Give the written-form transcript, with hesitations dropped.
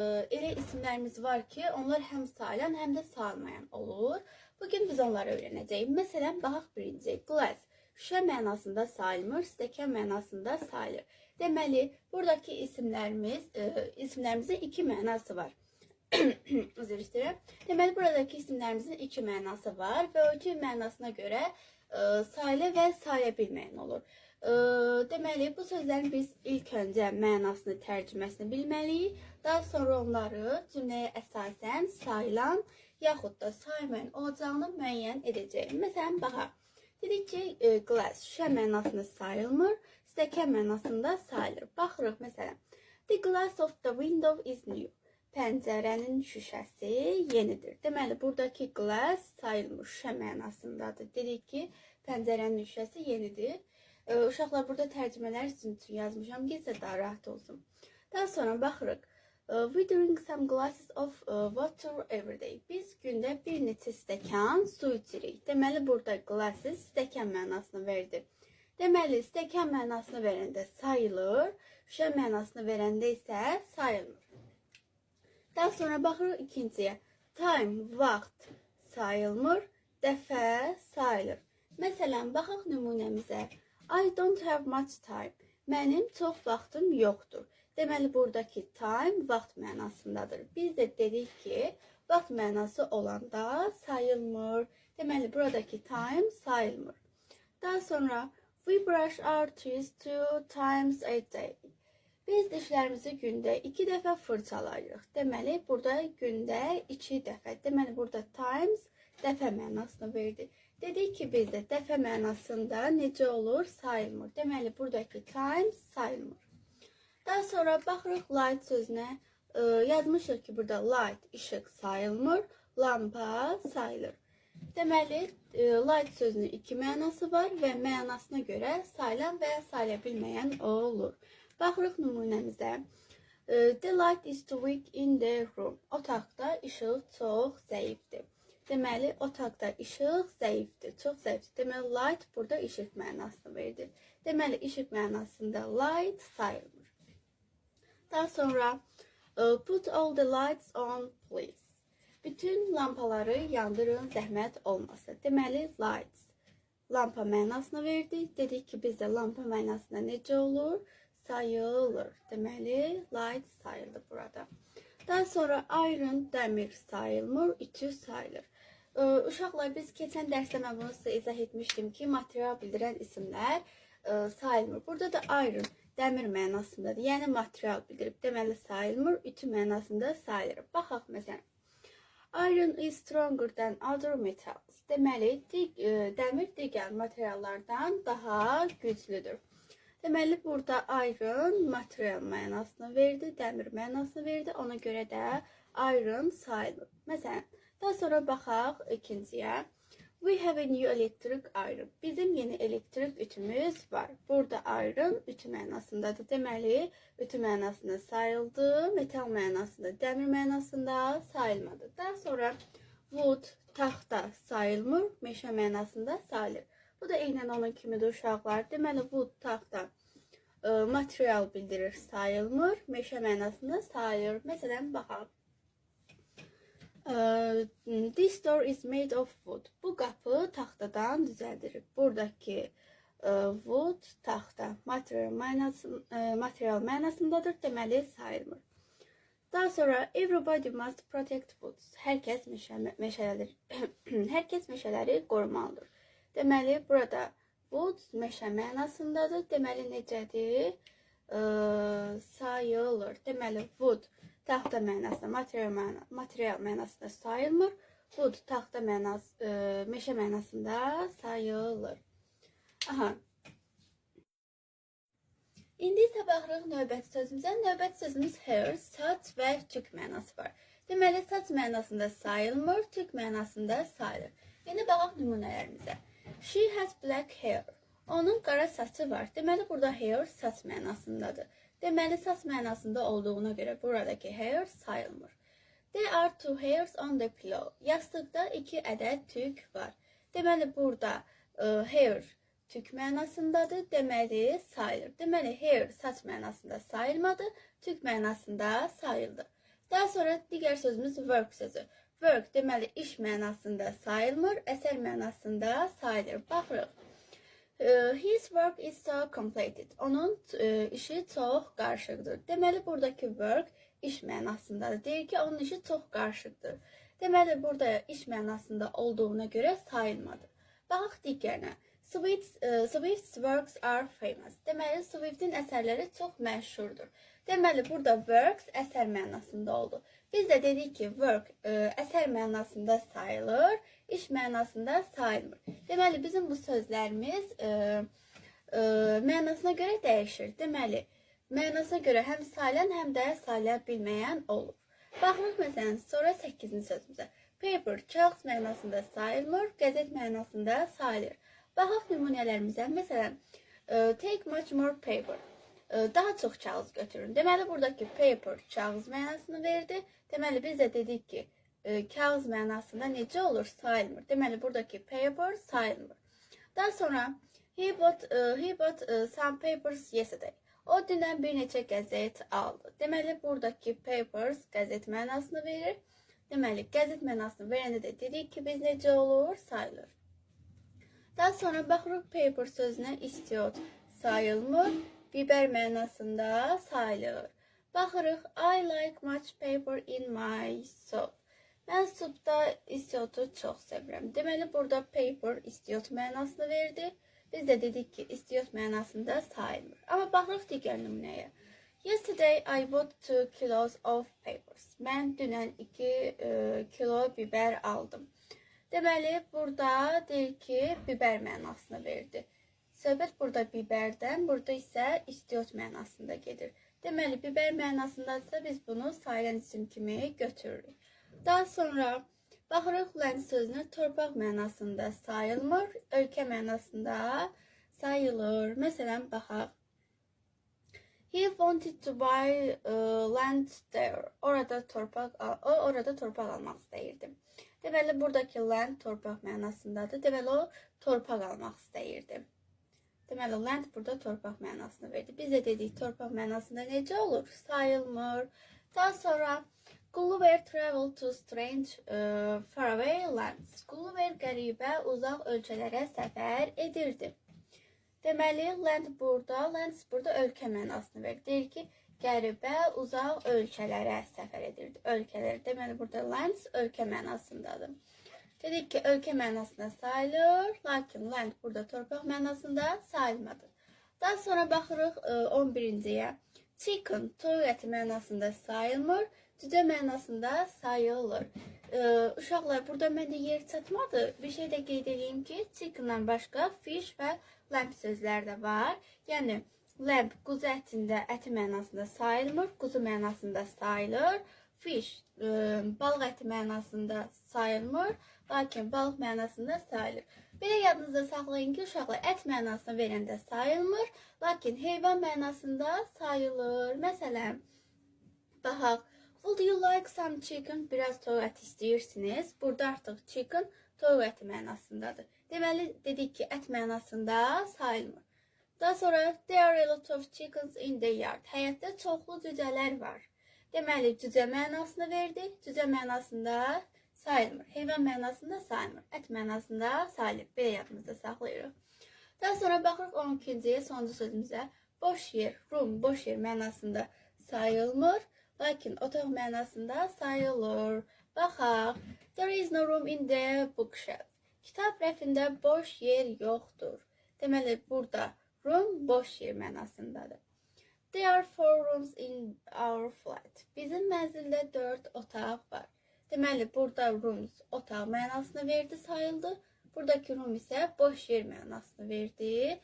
Elə isimlərimiz var ki, onlar həm sayılan, həm də sayılmayan olur. Bugün biz onları öyrənəcəyik. Məsələn, baxaq birinci. Glass şüşə mənasında sayılmır, stəkan mənasında sayılır. Deməli, buradakı isimlərimizin iki mənası var. Üzr istəyirəm. Deməli, buradakı isimlərimizin iki mənası var və o iki mənasına görə sayılı və saya bilməyən olur. Deməli, bu sözlərin biz ilk öncə mənasını, tərcüməsini bilməliyik. Daha sonra onları cümləyə əsasən sayılan yaxud da saymayan olacağını müəyyən edəcəyik. Məsələn, baxaq. Dedik ki, glass şüşə mənasında sayılmır, stəkan mənasında sayılır. Baxırıq, məsələn. The glass of the window is new. Pəncərənin şüşəsi yenidir. Deməli, buradakı glass sayılmır, şüşə mənasındadır. Dedik ki, pəncərənin şüşəsi yenidir. Uşaqlar, burada tərcümələr sizin üçün yazmışam ki, sizə daha rahat olsun. Daha sonra baxırıq. We drink some glasses of water every day. Biz gündə bir neçə stəkan su içirik. Deməli, burada glasses stəkan mənasını verdi. Deməli, stəkan mənasını verəndə sayılır, şüşə mənasını verəndə isə sayılmır. Daha sonra baxırıq ikinciyə. Time, vaxt sayılmır, dəfə sayılır. Məsələn, baxaq nümunəmizə. I don't have much time. Mənim çox vaxtım yoxdur. Deməli, buradakı time vaxt mənasındadır. Biz də dedik ki, vaxt mənası olanda sayılmır. Deməli, buradakı time sayılmır. Daha sonra, we brush our teeth 2 times a day. Biz dişlərimizi gündə 2 dəfə fırçalayırıq. Deməli, burada gündə 2 dəfə. Deməli, burada times dəfə mənasını verdi. Dedik ki, bizdə dəfə mənasında necə olur? Sayılmır. Deməli, buradakı times sayılmır. Daha sonra baxırıq light sözünə. Yazmışıq ki, burada light, işıq sayılmır, lampa sayılır. Deməli, light sözünün iki mənası var və mənasına görə sayılan və ya sayıla bilməyən olur. Baxırıq nümunəmizə. The light is too weak in the room. Otaqda işıq çox zəifdir. Deməli, otaqda işıq zəifdir, çox zəifdir. Deməli, light burada işıq mənasını verdi. Deməli, işıq mənasında light sayılmır. Daha sonra, put all the lights on, please. Bütün lampaları yandırın, zəhmət olmasa. Deməli, lights lampa mənasını verdi. Dedik ki, bizdə lampa mənasında necə olur? Sayılır. Deməli, light sayıldı burada. Daha sonra, iron, dəmir sayılmır, ütü sayılır. Uşaqlar, biz keçən dərsdə mən bunu sizə izah etmişdim ki, material bildirən isimlər sayılmır. Burada da iron, dəmir mənasındadır. Yəni, material bildirib. Deməli, sayılmır, ütü mənasında sayılır. Baxaq, məsələn. Iron is stronger than other metals. Deməli, dəmir digər materiallardan daha güclüdür. Deməli, burada iron material mənasını verdi, dəmir mənasını verdi. Ona görə də iron sayılır. Məsələn, daha sonra baxaq ikinciyə. We have a new electric iron. Bizim yeni elektrik ütümüz var. Burada iron ütü mənasındadır. Deməli, ütü mənasında sayıldı, metal mənasında, dəmir mənasında sayılmadı. Daha sonra wood, taxta sayılmır, meşə mənasında sayılır. Bu da eynən onun kimidir uşaqlar. Deməli, wood, taxta material bildirir, sayılmır, meşə mənasında sayılır. Məsələn, baxaq. This door is made of wood. Bu qapı taxtadan düzəldilir. Buradakı wood, taxta, material mənasındadır. Deməli, sayılmır. Daha sonra, everybody must protect woods. Hər kəs meşələri qorumalıdır. Deməli, burada woods meşə mənasındadır. Deməli, necədir? Sayılır. Deməli, wood taxta mənasında, material mənasında sayılmır. Wood taxta meşə mənasında sayılır. Aha. İndi isə baxırıq növbəti sözümüzə. Növbəti sözümüz hair, saç və tük mənası var. Deməli, saç mənasında sayılmır, tük mənasında sayılır. İndi baxaq nümunələrimizə. She has black hair. Onun qara saçı var. Deməli, burada hair saç mənasındadır. Deməli, saç mənasında olduğuna görə buradakı hair sayılmır. There are two hairs on the pillow. Yastıqda 2 ədəd tük var. Deməli, burada hair tük mənasındadır. Deməli, sayılır. Deməli, hair saç mənasında sayılmadı, tük mənasında sayıldı. Daha sonra digər sözümüz work sözü. Work deməli iş mənasında sayılmır, əsər mənasında sayılır. Baxırıq. His work is so completed. Onun işi çox qarışıqdır. Deməli buradakı work iş mənasındadır. Deyir ki, onun işi çox qarışıqdır. Deməli burada iş mənasında olduğuna görə sayılmadı. Baxaq digərinə. Swift's works are famous. Deməli Swift'in əsərləri çox məşhurdur. Deməli burada works əsər mənasında oldu. Biz də dedik ki, work əsər mənasında sayılır, iş mənasında sayılmır. Deməli bizim bu sözlərimiz mənasına görə dəyişir. Deməli mənasına görə həm sayılan, həm də sayıla bilməyən olur. Baxırıq məsələn sonra 8-ci sözümüzə. Paper kağız mənasında sayılmır, qəzet mənasında sayılır. Baxaq nümunələrimizə. Məsələn, take much more paper. Daha çox kağız götürün. Deməli buradakı paper kağız mənasını verdi. Deməli biz də dedik ki, kağız mənasında necə olur? Sayılmır. Deməli buradakı paper sayılmır. Daha sonra he bought some papers yesterday. O dünən bir neçə qəzet aldı. Deməli buradakı papers qəzet mənasını verir. Deməli qəzet mənasını verəndə də dedik ki, biz necə olur? Sayılır. Daha sonra baxırıq paper sözünə istiot sayılmır. Biber mənasında sayılır. Baxırıq I like much paper in my soup. Mən supda istiotu çox sevirəm. Deməli burada paper istiot mənasını verdi. Biz də dedik ki, istiot mənasında sayılmır. Amma baxırıq digər nümunəyə. Yesterday I bought 2 kilos of papers. Mən dünən 2 kilo biber aldım. Deməli burada deyir ki, biber mənasını verdi. Söhbət burada biberdən, burada isə istiot mənasında gedir. Deməli biber mənasındaysa biz bunu sayılan isim kimi götürürük. Daha sonra baxırıq land sözünü torpaq mənasında sayılmır, ölkə mənasında sayılır. Məsələn, baxaq. He wanted to buy land there. Orada torpaq almaq istəyirdi. Deməli, buradakı land torpaq mənasındadır. Deməli, o torpaq almaq istəyirdi. Deməli, land burada torpaq mənasını verdi. Biz də dedik, torpaq mənasında necə olur? Sayılmır. Daha sonra Gulliver traveled to strange faraway lands. Gulliver qəribə uzaq ölkələrə səfər edirdi. Deməli, lands burada ölkə mənasını verir. Deyir ki, qəribə uzaq ölkələrə səfər edirdi. Ölkələr. Deməli, burada lands ölkə mənasındadır. Dedik ki, ölkə mənasında sayılır, lakin land burada torpaq mənasında sayılmadı. Daha sonra baxırıq 11-ciyə. Chicken, toyuq əti mənasında sayılmır, cücə mənasında sayılır. Uşaqlar, burada məndə yer çatmadı. Bir şey də qeyd edeyim ki, chicken'dan başqa fish və lamb sözlər də var. Yəni, lamb quzu ətində əti mənasında sayılmır, quzu mənasında sayılır. Fish, balıq əti mənasında sayılmır, lakin balıq mənasında sayılır. Belə yadınızda saxlayın ki, uşaqlar ət mənasını verəndə sayılmır, lakin heyvan mənasında sayılır. Məsələn, baxaq, would you like some chicken? Biraz toyuq əti istəyirsiniz. Burada artıq chicken toyuq əti mənasındadır. Deməli, dedik ki, ət mənasında sayılmır. Daha sonra, there are a lot of chickens in the yard. Həyətdə çoxlu cücələr var. Deməli, cücə mənasını verdi. Cücə mənasında sayılmır. Heyvan mənasında sayılmır. Ət mənasında sayılır. Belə yadımızda saxlayırıq. Daha sonra baxırıq 12-ciyə, sonuncu sözümüzə. Boş yer, room, boş yer mənasında sayılmır. Lakin otaq mənasında sayılır. Baxaq. There is no room in the bookshelf. Kitab rəfində boş yer yoxdur. Deməli, burada room boş yer mənasındadır. There are 4 rooms in our flat. Bizim mənzildə 4 otaq var. Deməli, burada rooms otaq mənasını verdi, sayıldı. Buradakı room isə boş yer mənasını verdi,